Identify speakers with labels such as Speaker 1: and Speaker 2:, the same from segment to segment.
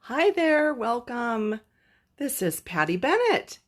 Speaker 1: Hi there, welcome. This is Patty Bennett.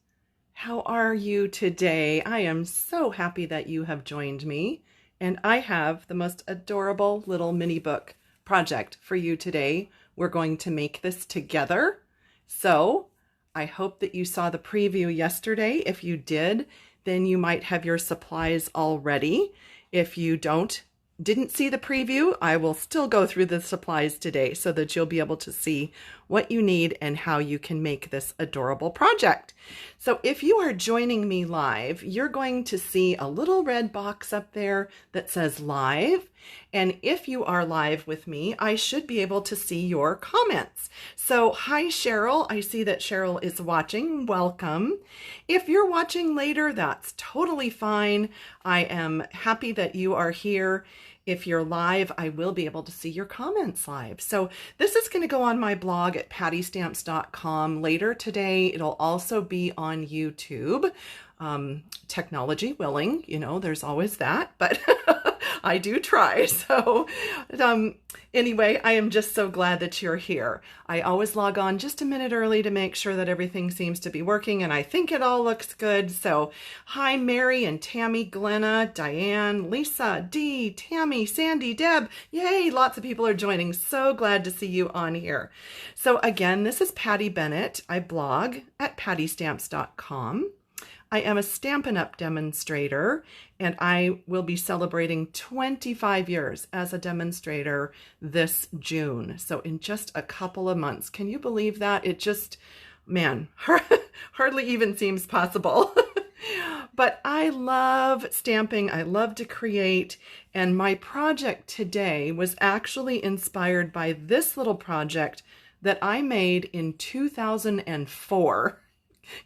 Speaker 1: How are you today? I am so happy that you have joined me, and I have the most adorable little mini book project for you today. We're going to make this together. So I hope that you saw the preview yesterday. If you did, then you might have your supplies already. If you didn't see the preview, I will still go through the supplies today so that you'll be able to see what you need and how you can make this adorable project. So if you are joining me live, you're going to see a little red box up there that says live. And if you are live with me, I should be able to see your comments. So hi, Cheryl. I see that Cheryl is watching. Welcome. If you're watching later, that's totally fine. I am happy that you are here. If you're live, I will be able to see your comments live. So this is going to go on my blog at pattystamps.com later today. It'll also be on YouTube. Technology willing, there's always that, but I do try. So anyway, I am just so glad that you're here. I always log on just a minute early to make sure that everything seems to be working, and I think it all looks good. So hi, Mary and Tammy, Glenna, Diane, Lisa, Dee, Tammy, Sandy, Deb. Yay, lots of people are joining. So glad to see you on here. So again, this is Patty Bennett. I blog at pattystamps.com. I am a Stampin' Up! Demonstrator, and I will be celebrating 25 years as a demonstrator this June. So in just a couple of months. Can you believe that? It just, man, hardly even seems possible. But I love stamping. I love to create. And my project today was actually inspired by this little project that I made in 2004.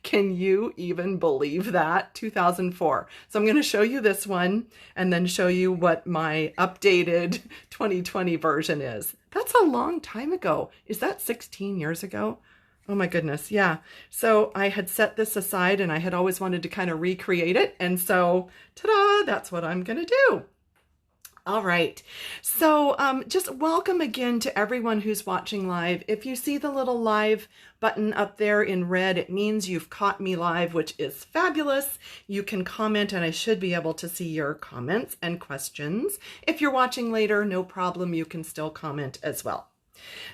Speaker 1: Can you even believe that? 2004. So I'm going to show you this one and then show you what my updated 2020 version is. That's a long time ago. Is that 16 years ago? Oh my goodness. Yeah. So I had set this aside and I had always wanted to kind of recreate it. And so, ta-da, that's what I'm going to do. All right, so just welcome again to everyone who's watching live. If you see the little live button up there in red, it means you've caught me live, which is fabulous. You can comment and I should be able to see your comments and questions. If you're watching later, no problem, you can still comment as well.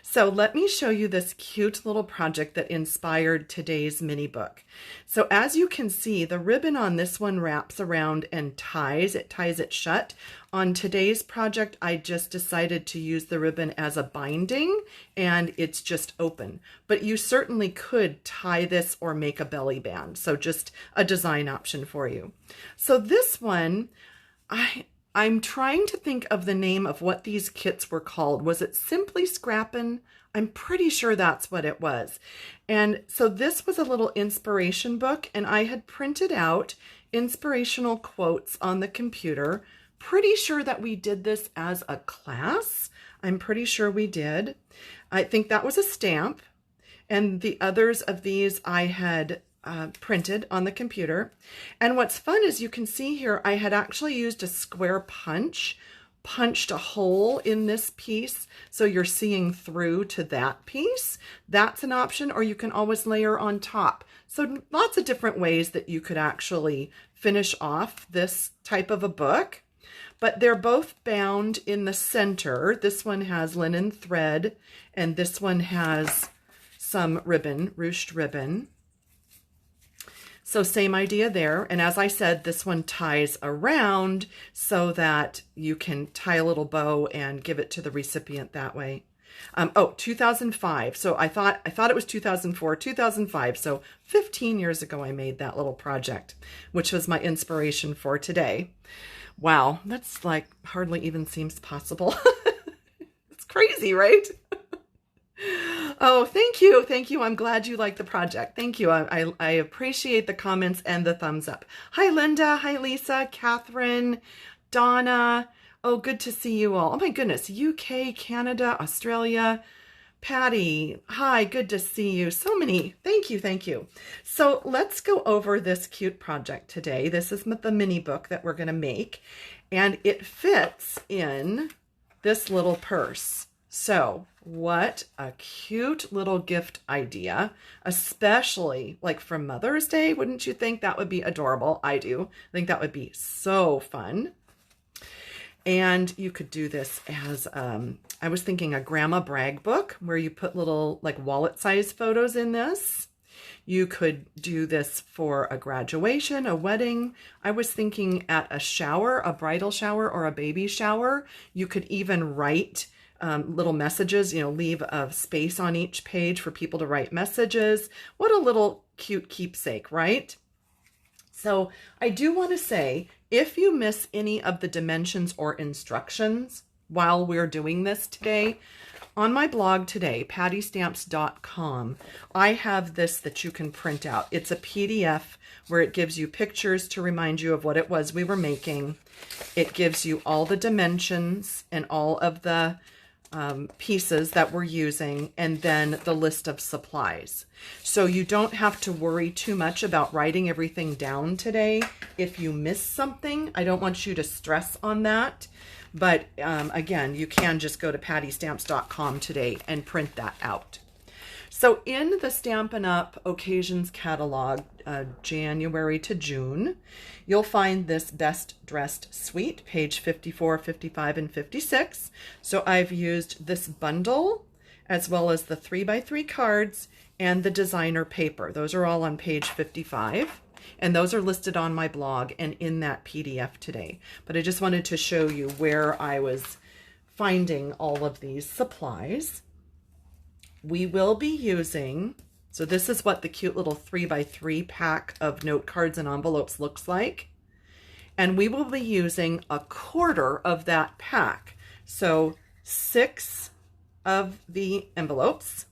Speaker 1: So let me show you this cute little project that inspired today's mini book. So as you can see, the ribbon on this one wraps around and ties it shut. On today's project, I just decided to use the ribbon as a binding and it's just open. But you certainly could tie this or make a belly band. So just a design option for you. So this one, I'm trying to think of the name of what these kits were called. Was it Simply Scrappin'? I'm pretty sure that's what it was. And so this was a little inspiration book, and I had printed out inspirational quotes on the computer. Pretty sure that we did this as a class. I'm pretty sure we did. I think that was a stamp. And the others of these I had printed on the computer. And what's fun is you can see here, I had actually used a square punched a hole in this piece. So you're seeing through to that piece. That's an option, or you can always layer on top. So lots of different ways that you could actually finish off this type of a book. But they're both bound in the center. This one has linen thread, and this one has some ribbon, ruched ribbon. So same idea there. And as I said, this one ties around so that you can tie a little bow and give it to the recipient that way. 2005. So I thought it was 2004, 2005. So 15 years ago, I made that little project, which was my inspiration for today. Wow. That's like hardly even seems possible. It's crazy, right? Oh, thank you. Thank you. I'm glad you like the project. Thank you. I appreciate the comments and the thumbs up. Hi, Linda. Hi, Lisa, Catherine, Donna. Oh, good to see you all. Oh my goodness. UK, Canada, Australia. Patty. Hi, good to see you. So many. Thank you. Thank you. So let's go over this cute project today. This is the mini book that we're going to make, and it fits in this little purse. So what a cute little gift idea, especially like for Mother's Day. Wouldn't you think that would be adorable? I do. I think that would be so fun. And you could do this as, I was thinking a grandma brag book where you put little like wallet size photos in this. You could do this for a graduation, a wedding. I was thinking at a shower, a bridal shower or a baby shower. You could even write little messages, leave a space on each page for people to write messages. What a little cute keepsake, right? So I do want to say, if you miss any of the dimensions or instructions while we're doing this today, on my blog today, pattystamps.com, I have this that you can print out. It's a PDF where it gives you pictures to remind you of what it was we were making. It gives you all the dimensions and all of the pieces that we're using, and then the list of supplies. So you don't have to worry too much about writing everything down today. If you miss something, I don't want you to stress on that. But again, you can just go to pattystamps.com today and print that out. So in the Stampin' Up! Occasions catalog, January to June, you'll find this Best Dressed Suite, page 54, 55, and 56. So I've used this bundle, as well as the 3x3 cards and the designer paper. Those are all on page 55. And those are listed on my blog and in that PDF today. But I just wanted to show you where I was finding all of these supplies. We will be using, so this is what the cute little 3x3 pack of note cards and envelopes looks like. And we will be using a quarter of that pack. So 6 of the envelopes.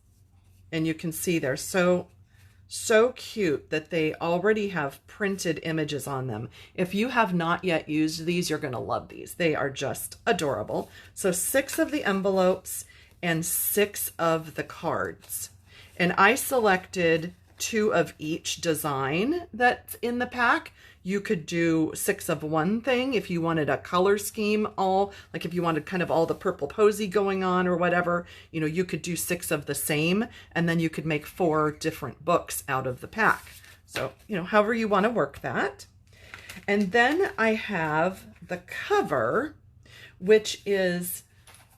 Speaker 1: And you can see they're so cute that they already have printed images on them. If you have not yet used these, you're going to love these. They are just adorable. So 6 of the envelopes and 6 of the cards. And I selected 2 of each design that's in the pack. You could do 6 of one thing if you wanted a color scheme, like if you wanted kind of all the purple posy going on or whatever, you could do 6 of the same, and then you could make 4 different books out of the pack. So, however you want to work that. And then I have the cover, which is,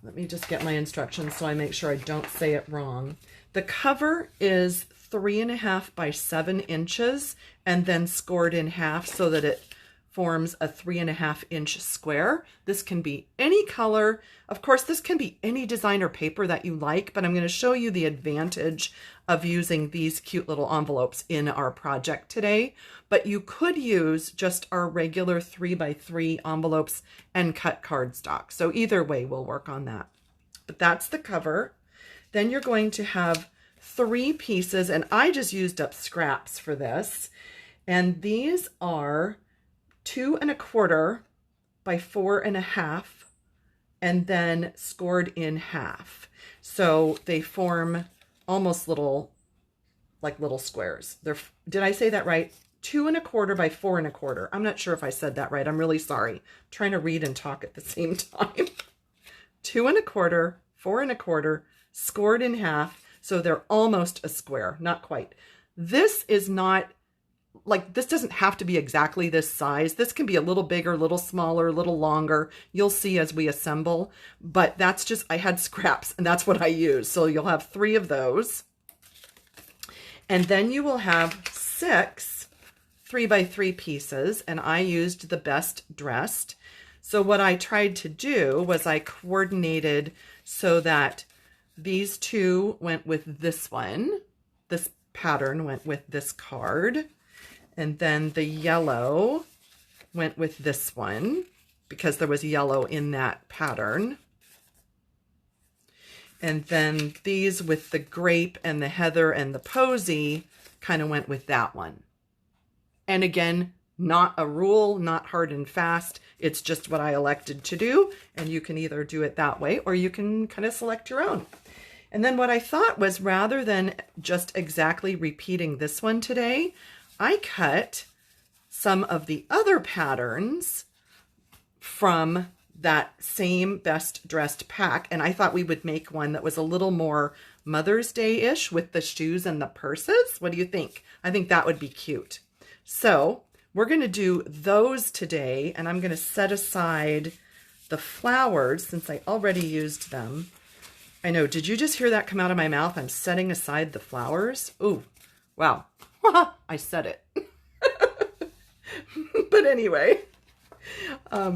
Speaker 1: let me just get my instructions so I make sure I don't say it wrong. The cover is 3.5 by 7 inches and then scored in half so that it forms a 3.5 inch square. This can be any color. Of course, this can be any designer paper that you like, but I'm going to show you the advantage of using these cute little envelopes in our project today. But you could use just our regular 3x3 envelopes and cut cardstock. So either way, we'll work on that. But that's the cover. Then you're going to have 3 pieces, and I just used up scraps for this. And these are 2 1/4 by 4 1/2, and then scored in half. So they form almost little squares. Did I say that right? 2 1/4 by 4 1/4. I'm not sure if I said that right. I'm really sorry. I'm trying to read and talk at the same time. 2 1/4, 4 1/4, scored in half. So they're almost a square, not quite. This is not, this doesn't have to be exactly this size. This can be a little bigger, a little smaller, a little longer. You'll see as we assemble, but that's just, I had scraps and that's what I used. So you'll have 3 of those. And then you will have 6 3x3 pieces, and I used the Best Dressed. So what I tried to do was I coordinated so that these 2 went with this one. This pattern went with this card. And then the yellow went with this one because there was yellow in that pattern. And then these with the grape and the heather and the posy kind of went with that one. And again, not a rule, not hard and fast. It's just what I elected to do. And you can either do it that way or you can kind of select your own. And then what I thought was, rather than just exactly repeating this one today, I cut some of the other patterns from that same best dressed pack, and I thought we would make one that was a little more Mother's Day-ish with the shoes and the purses. What do you think? I think that would be cute. So we're going to do those today, and I'm going to set aside the flowers since I already used them. I know, did you just hear that come out of my mouth? I'm setting aside the flowers. Ooh, wow. I said it. But anyway,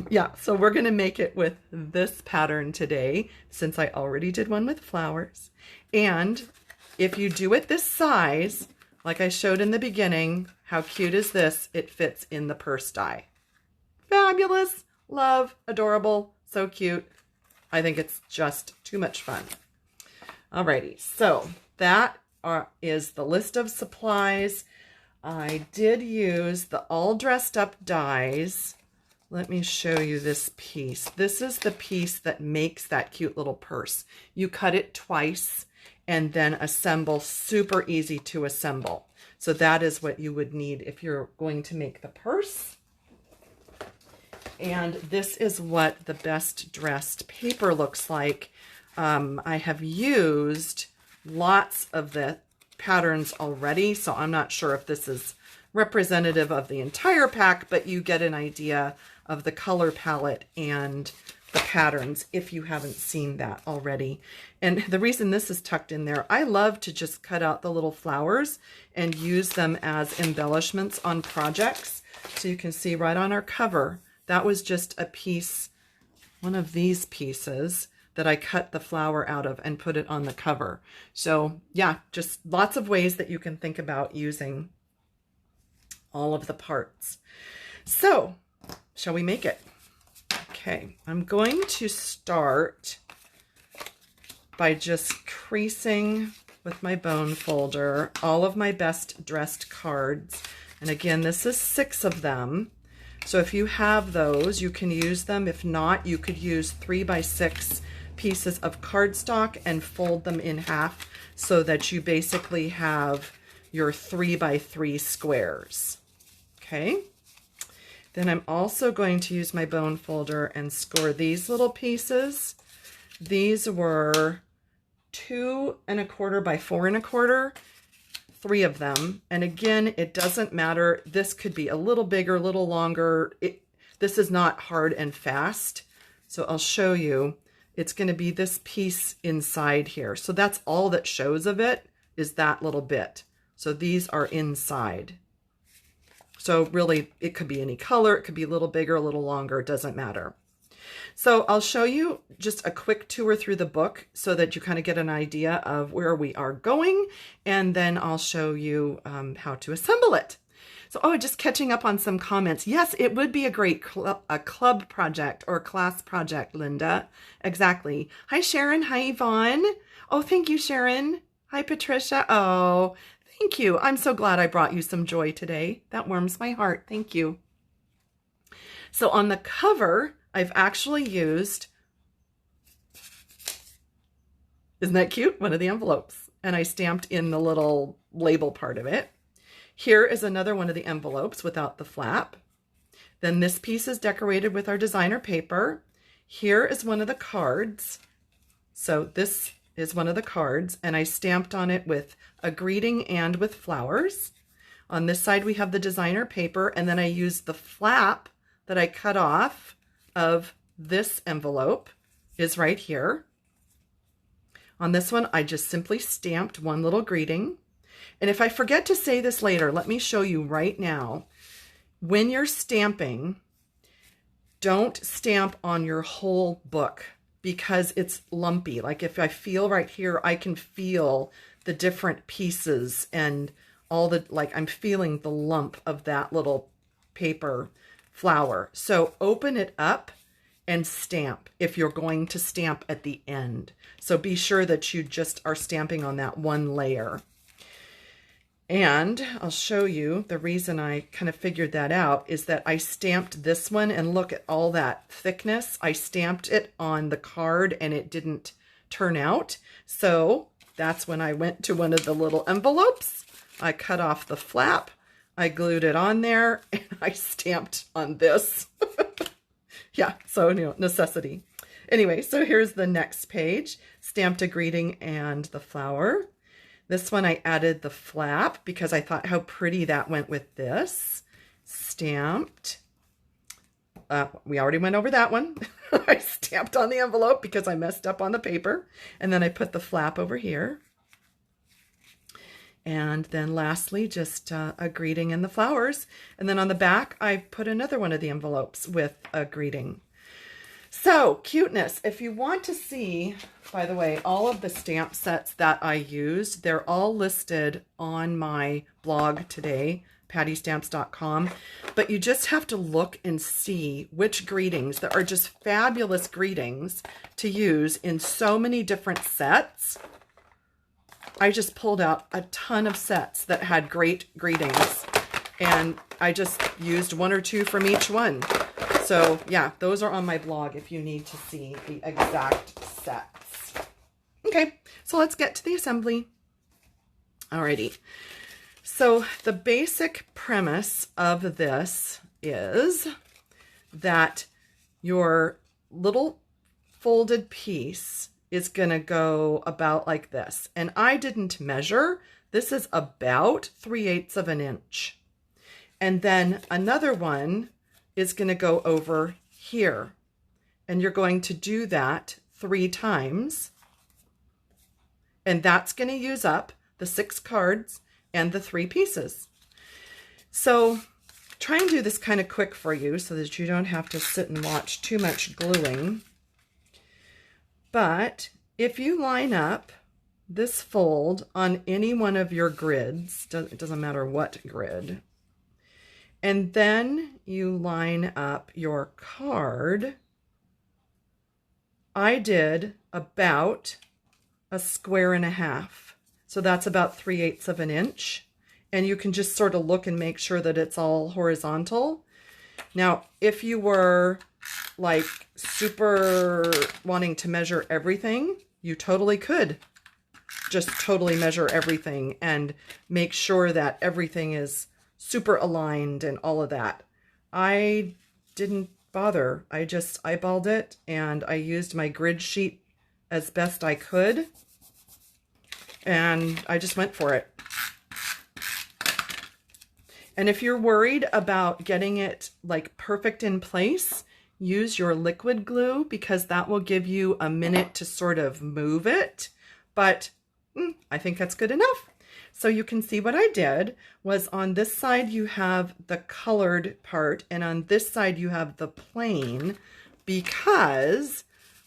Speaker 1: yeah, so we're going to make it with this pattern today since I already did one with flowers. And if you do it this size, like I showed in the beginning, how cute is this? It fits in the purse die. Fabulous, love, adorable, so cute. I think it's just too much fun. Alrighty, so that is the list of supplies. I did use the all dressed up dies. Let me show you this piece. This is the piece that makes that cute little purse. You cut it twice and then assemble, super easy to assemble. So that is what you would need if you're going to make the purse. And this is what the best dressed paper looks like. I have used lots of the patterns already, so I'm not sure if this is representative of the entire pack, but you get an idea of the color palette and the patterns if you haven't seen that already. And the reason this is tucked in there, I love to just cut out the little flowers and use them as embellishments on projects. So you can see right on our cover, that was just a piece, one of these pieces that I cut the flower out of and put it on the cover. So yeah, just lots of ways that you can think about using all of the parts. So shall we make it? Okay, I'm going to start by just creasing with my bone folder all of my best dressed cards. And again, this is 6 of them. So if you have those, you can use them. If not, you could use 3x6 pieces of cardstock and fold them in half so that you basically have your 3x3 squares. Okay. Then I'm also going to use my bone folder and score these little pieces. These were 2 1/4 by 4 1/4, 3 of them. And again, it doesn't matter. This could be a little bigger, a little longer. This is not hard and fast. So I'll show you. It's going to be this piece inside here. So that's all that shows of it, is that little bit. So these are inside. So really, it could be any color. It could be a little bigger, a little longer. It doesn't matter. So I'll show you just a quick tour through the book so that you kind of get an idea of where we are going. And then I'll show you how to assemble it. So, just catching up on some comments. Yes, it would be a great club project or class project, Linda. Exactly. Hi, Sharon. Hi, Yvonne. Oh, thank you, Sharon. Hi, Patricia. Oh, thank you. I'm so glad I brought you some joy today. That warms my heart. Thank you. So on the cover, I've actually used, isn't that cute? One of the envelopes. And I stamped in the little label part of it. Here is another one of the envelopes without the flap. Then this piece is decorated with our designer paper. Here is one of the cards. So this is one of the cards, and I stamped on it with a greeting and with flowers. On this side, we have the designer paper, and then I used the flap that I cut off of this envelope is right here. On this one, I just simply stamped one little greeting. And if I forget to say this later, let me show you right now. When you're stamping, don't stamp on your whole book because it's lumpy. Like if I feel right here, I can feel the different pieces and all the, like I'm feeling the lump of that little paper flower. So open it up and stamp if you're going to stamp at the end. So be sure that you just are stamping on that one layer. And I'll show you the reason I kind of figured that out is that I stamped this one, and look at all that thickness. I stamped it on the card and it didn't turn out. So that's when I went to one of the little envelopes. I cut off the flap, I glued it on there, and I stamped on this. Yeah, so necessity. Anyway, so here's the next page, stamped a greeting and the flower. This one I added the flap because I thought how pretty that went with this. Stamped. We already went over that one. I stamped on the envelope because I messed up on the paper. And then I put the flap over here. And then lastly, just a greeting and the flowers. And then on the back, I put another one of the envelopes with a greeting. So, cuteness. If you want to see, by the way, all of the stamp sets that I used, they're all listed on my blog today, pattystamps.com. But you just have to look and see which greetings. There are just fabulous greetings to use in so many different sets. I just pulled out a ton of sets that had great greetings, and I just used one or two from each one. So yeah, those are on my blog if you need to see the exact sets. Okay, so let's get to the assembly. Alrighty. So the basic premise of this is that your little folded piece is going to go about like this. And I didn't measure. This is about 3/8 of an inch. And then another one is going to go over here. And you're going to do that 3 times. And that's going to use up the 6 cards and the 3 pieces. So try and do this kind of quick for you so that you don't have to sit and watch too much gluing. But if you line up this fold on any one of your grids, it doesn't matter what grid, and then you line up your card, I did about 1.5 squares. So that's about 3/8 of an inch. And you can just sort of look and make sure that it's all horizontal. Now, if you were like super wanting to measure everything, you totally could just totally measure everything and make sure that everything is super aligned and all of that. I didn't bother. I just eyeballed it and I used my grid sheet as best I could. And I just went for it. And if you're worried about getting it like perfect in place, use your liquid glue because that will give you a minute to sort of move it. But I think that's good enough. So you can see what I did was on this side you have the colored part and on this side you have the plain, because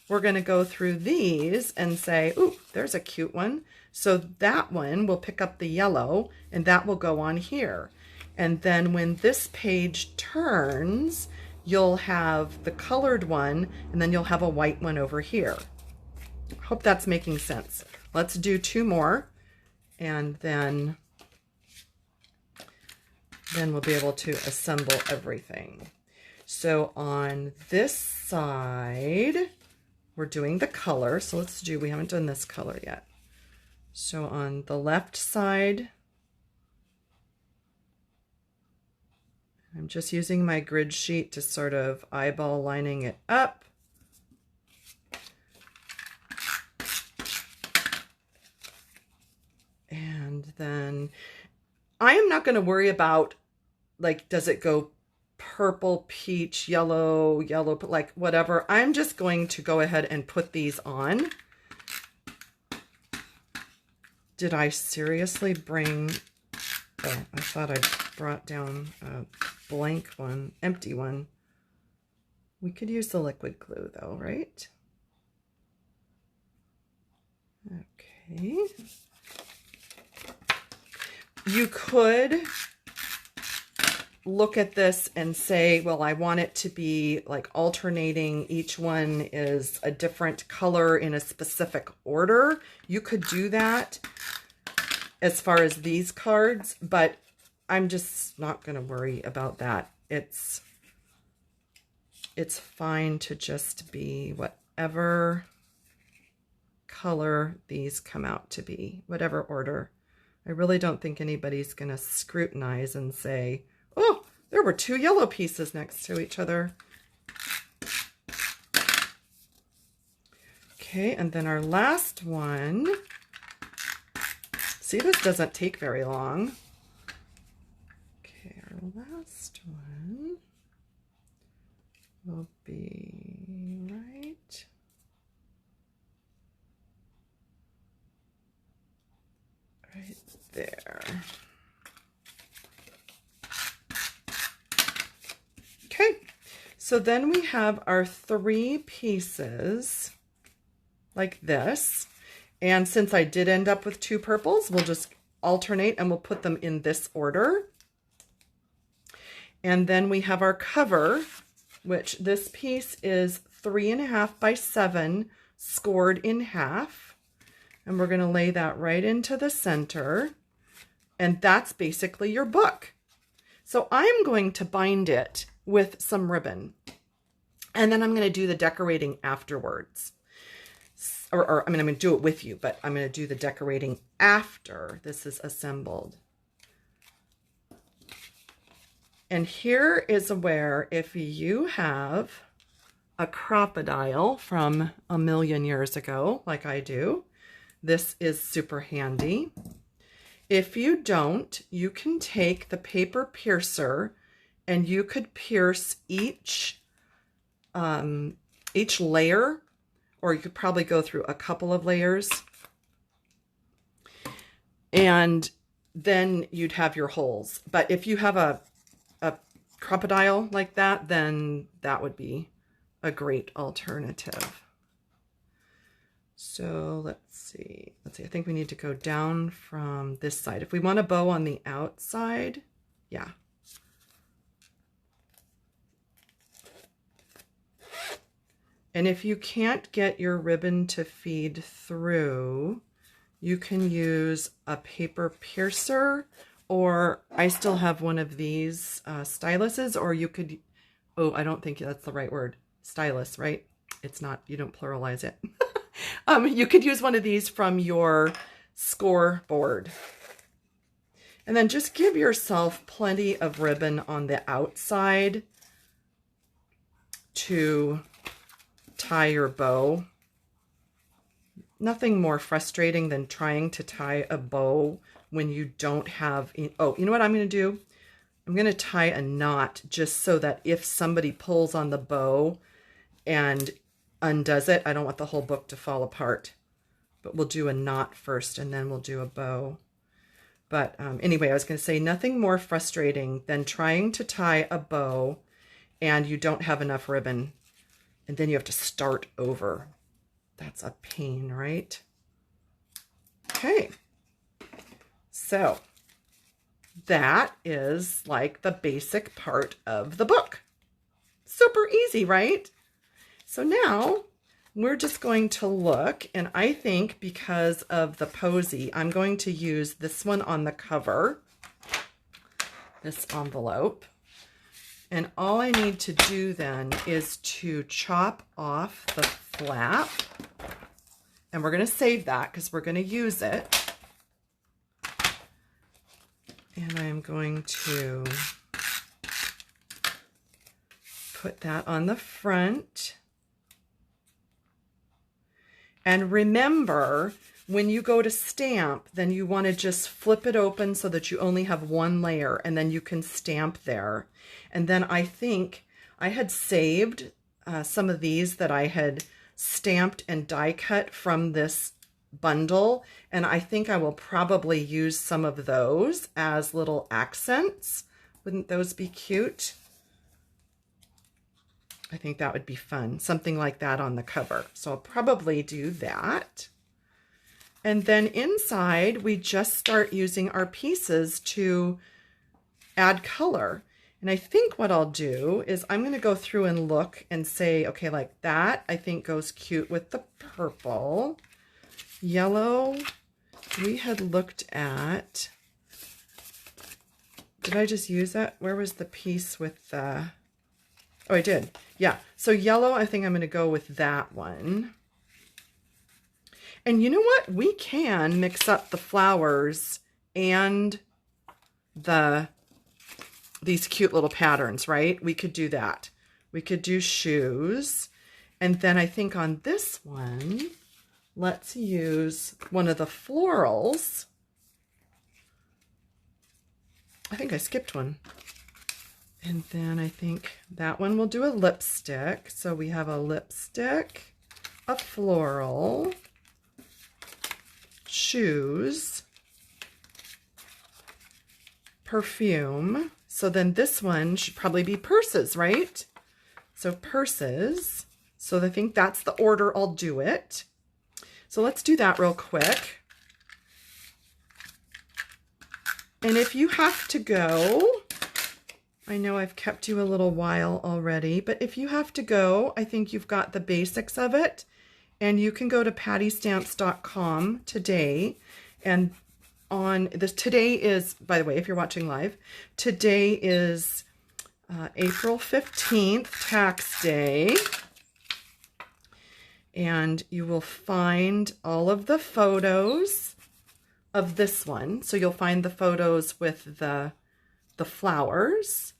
Speaker 1: we're going to go through these and say, ooh, there's a cute one. So that one will pick up the yellow and that will go on here. And then when this page turns, you'll have the colored one and then you'll have a white one over here. Hope that's making sense. Let's do 2 more and then we'll be able to assemble everything. So on this side, we're doing the color. So we haven't done this color yet. So on the left side, I'm just using my grid sheet to sort of eyeball lining it up. And then I am not going to worry about, like, does it go purple, peach, yellow, like whatever. I'm just going to go ahead and put these on. Did I seriously bring, oh, I thought I brought down a blank one, empty one. We could use the liquid glue though, right? Okay. You could look at this and say, well, I want it to be like alternating. Each one is a different color in a specific order. You could do that as far as these cards, but I'm just not going to worry about that. It's fine to just be whatever color these come out to be, whatever order. I really don't think anybody's going to scrutinize and say, oh, there were 2 yellow pieces next to each other. Okay, and then our last one. See, this doesn't take very long. Okay, our last one will be right there. Okay, so then we have our 3 pieces like this. And since I did end up with 2 purples, we'll just alternate and we'll put them in this order. And then we have our cover, which this piece is 3.5 by 7 scored in half. And we're going to lay that right into the center. And that's basically your book. So I'm going to bind it with some ribbon. And then I'm going to do the decorating afterwards. Or I mean, I'm going to do it with you, but I'm going to do the decorating after this is assembled. And here is where, if you have a crocodile from a million years ago, like I do, this is super handy. If you don't, you can take the paper piercer and you could pierce each layer, or you could probably go through a couple of layers, and then you'd have your holes. But if you have a crocodile like that, then that would be a great alternative. So let's see. I think we need to go down from this side. If we want a bow on the outside, yeah. And if you can't get your ribbon to feed through, you can use a paper piercer, or I still have one of these styluses, or you could, oh, I don't think that's the right word, stylus, right? It's not, you don't pluralize it. You could use one of these from your scoreboard. And then just give yourself plenty of ribbon on the outside to tie your bow. Nothing more frustrating than trying to tie a bow when you don't have, oh, you know what I'm going to do? I'm going to tie a knot just so that if somebody pulls on the bow and undoes it, I don't want the whole book to fall apart. But we'll do a knot first and then we'll do a bow. But anyway, I was going to say nothing more frustrating than trying to tie a bow and you don't have enough ribbon. And then you have to start over. That's a pain, right? Okay. So that is like the basic part of the book. Super easy, right? So now we're just going to look, and I think because of the posy, I'm going to use this one on the cover, this envelope. And all I need to do then is to chop off the flap. And we're going to save that because we're going to use it. And I'm going to put that on the front. And remember, when you go to stamp, then you want to just flip it open so that you only have one layer, and then you can stamp there. And then I think I had saved some of these that I had stamped and die cut from this bundle, and I think I will probably use some of those as little accents. Wouldn't those be cute? I think that would be fun. Something like that on the cover. So I'll probably do that. And then inside, we just start using our pieces to add color. And I think what I'll do is I'm going to go through and look and say, okay, like that I think goes cute with the purple. Yellow, we had looked at, did I just use that? Where was the piece with the, oh, I did. Yeah, so yellow, I think I'm going to go with that one. And you know what? We can mix up the flowers and these cute little patterns, right? We could do that. We could do shoes. And then I think on this one, let's use one of the florals. I think I skipped one. And then I think that one will do a lipstick. So we have a lipstick, a floral, shoes, perfume. So then this one should probably be purses, right? So purses. So I think that's the order I'll do it. So let's do that real quick. And if you have to go, I know I've kept you a little while already, but if you have to go, I think you've got the basics of it. And you can go to pattystamps.com today. And on this, today is, by the way, if you're watching live, today is April 15th, tax day. And you will find all of the photos of this one. So you'll find the photos with the flowers.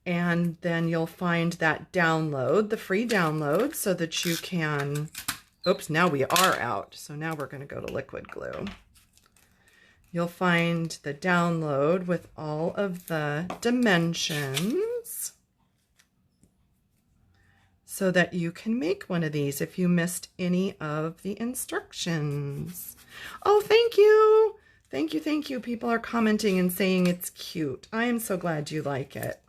Speaker 1: And then you'll find that download, the free download, so that you can, oops, now we are out. So now we're going to go to liquid glue. You'll find the download with all of the dimensions so that you can make one of these if you missed any of the instructions. Oh, thank you. Thank you, thank you. People are commenting and saying it's cute. I am so glad you like it.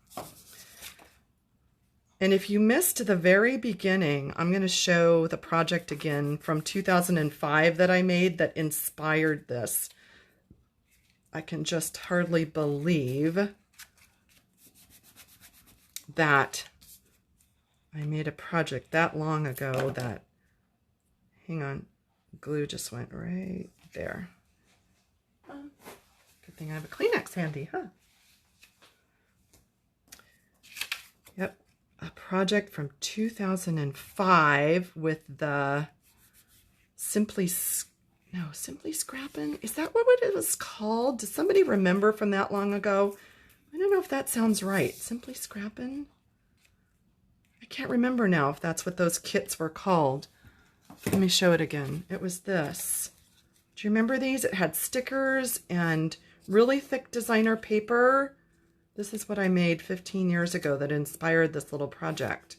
Speaker 1: And if you missed the very beginning, I'm going to show the project again from 2005 that I made that inspired this. I can just hardly believe that I made a project that long ago that, hang on, glue just went right there. Good thing I have a Kleenex handy, huh? Yep. A project from 2005 with the Simply Scrappin'. Is that what it was called? Does somebody remember from that long ago? I don't know if that sounds right. Simply Scrappin'? I can't remember now if that's what those kits were called. Let me show it again. It was this. Do you remember these? It had stickers and really thick designer paper. This is what I made 15 years ago that inspired this little project.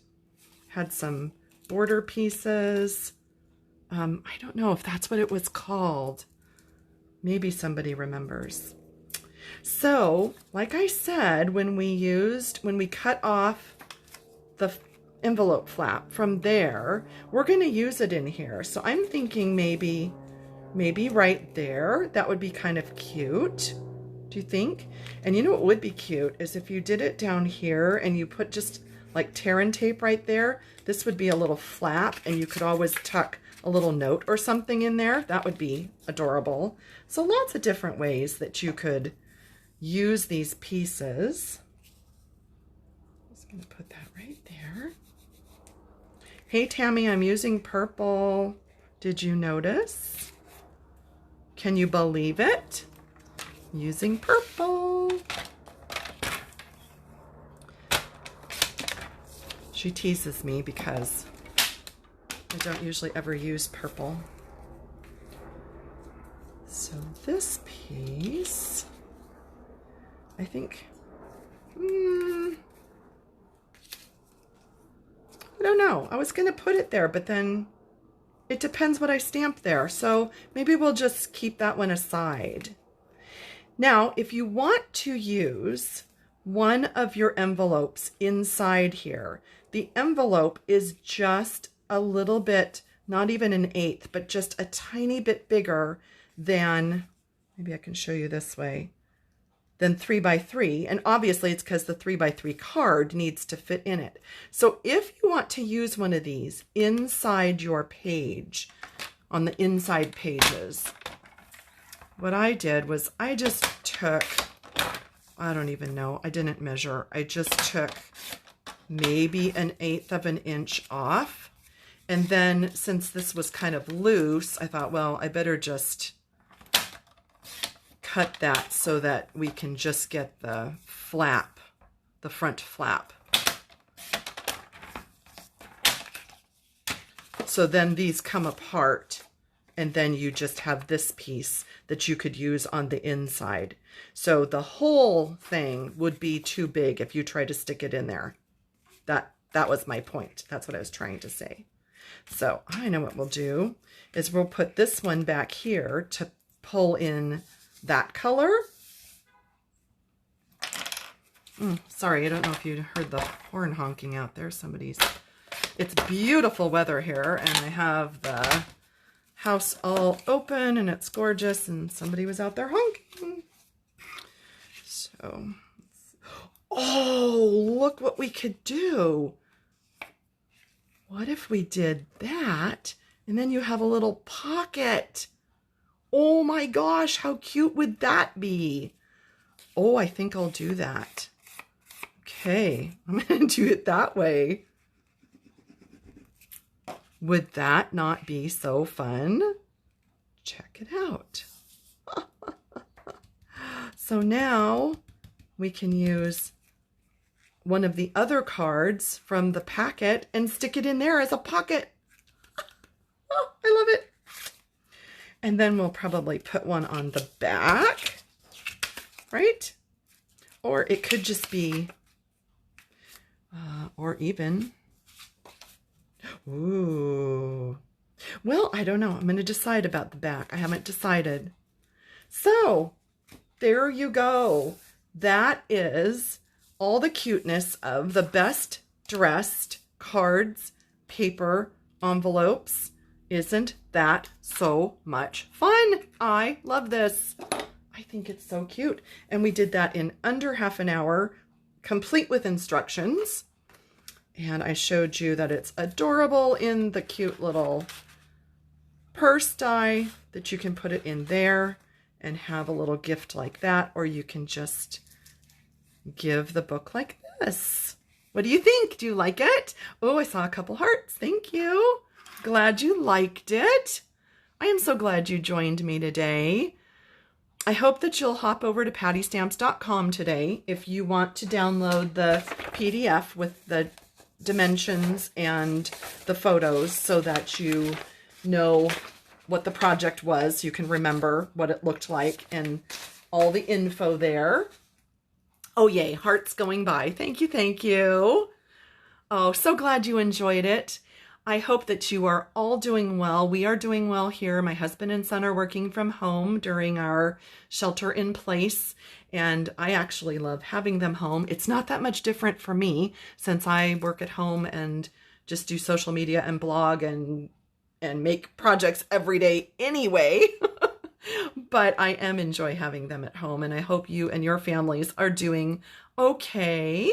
Speaker 1: Had some border pieces. I don't know if that's what it was called. Maybe somebody remembers. So, like I said, when we cut off the envelope flap from there, we're going to use it in here. So I'm thinking maybe right there. That would be kind of cute. Do you think? And you know what would be cute is if you did it down here and you put just like Terran tape right there. This would be a little flap and you could always tuck a little note or something in there. That would be adorable. So lots of different ways that you could use these pieces. I'm just going to put that right there. Hey Tammy, I'm using purple. Did you notice? Can you believe it? Using purple. She teases me because I don't usually ever use purple. So this piece, I think, I don't know. I was going to put it there, but then it depends what I stamp there. So maybe we'll just keep that one aside. Now, if you want to use one of your envelopes inside here, the envelope is just a little bit, not even an eighth, but just a tiny bit bigger than, maybe I can show you this way, than 3x3. And obviously it's because the 3x3 card needs to fit in it. So if you want to use one of these inside your page, on the inside pages, what I did was I just took, I don't even know, I didn't measure. I just took maybe an eighth of an inch off. And then since this was kind of loose, I thought, well, I better just cut that so that we can just get the flap, the front flap. So then these come apart and then you just have this piece that you could use on the inside. So the whole thing would be too big if you try to stick it in there. That was my point. That's what I was trying to say. So I know what we'll do is we'll put this one back here to pull in that color. Sorry, I don't know if you heard the horn honking out there. It's beautiful weather here, and I have the house all open, and it's gorgeous, and somebody was out there honking. So, oh, look what we could do. What if we did that, and then you have a little pocket? Oh my gosh, how cute would that be? Oh, I think I'll do that. Okay, I'm going to do it that way. Would that not be so fun? Check it out. So now we can use one of the other cards from the packet and stick it in there as a pocket. Oh, I love it. And then we'll probably put one on the back, right? Or it could just be, or even, ooh. Well, I don't know. I'm going to decide about the back. I haven't decided. So there you go. That is all the cuteness of the best dressed cards, paper, envelopes. Isn't that so much fun? I love this. I think it's so cute. And we did that in under half an hour, complete with instructions. And I showed you that it's adorable in the cute little purse die that you can put it in there and have a little gift like that, or you can just give the book like this. What do you think? Do you like it? Oh, I saw a couple hearts. Thank you. Glad you liked it. I am so glad you joined me today. I hope that you'll hop over to pattystamps.com today if you want to download the PDF with the dimensions and the photos so that you know what the project was. You can remember what it looked like and all the info there. Oh, yay. Hearts going by. Thank you. Thank you. Oh, so glad you enjoyed it. I hope that you are all doing well. We are doing well here. My husband and son are working from home during our shelter in place, and I actually love having them home. It's not that much different for me since I work at home and just do social media and blog and make projects every day anyway. But I am enjoy having them at home, and I hope you and your families are doing okay.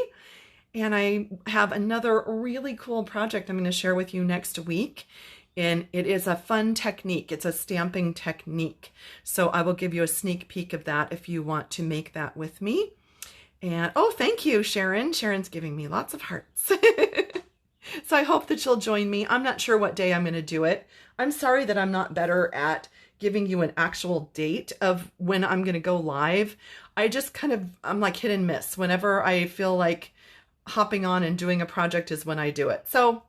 Speaker 1: And I have another really cool project I'm going to share with you next week. And it is a fun technique. It's a stamping technique. So I will give you a sneak peek of that if you want to make that with me. And oh, thank you, Sharon. Sharon's giving me lots of hearts. So I hope that you'll join me. I'm not sure what day I'm going to do it. I'm sorry that I'm not better at giving you an actual date of when I'm going to go live. I'm like hit and miss. Whenever I feel like hopping on and doing a project is when I do it. So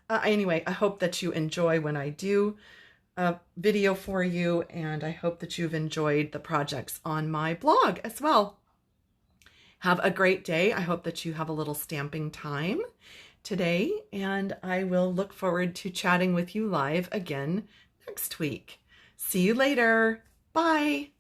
Speaker 1: anyway, I hope that you enjoy when I do a video for you, and I hope that you've enjoyed the projects on my blog as well. Have a great day. I hope that you have a little stamping time today, and I will look forward to chatting with you live again next week. See you later. Bye.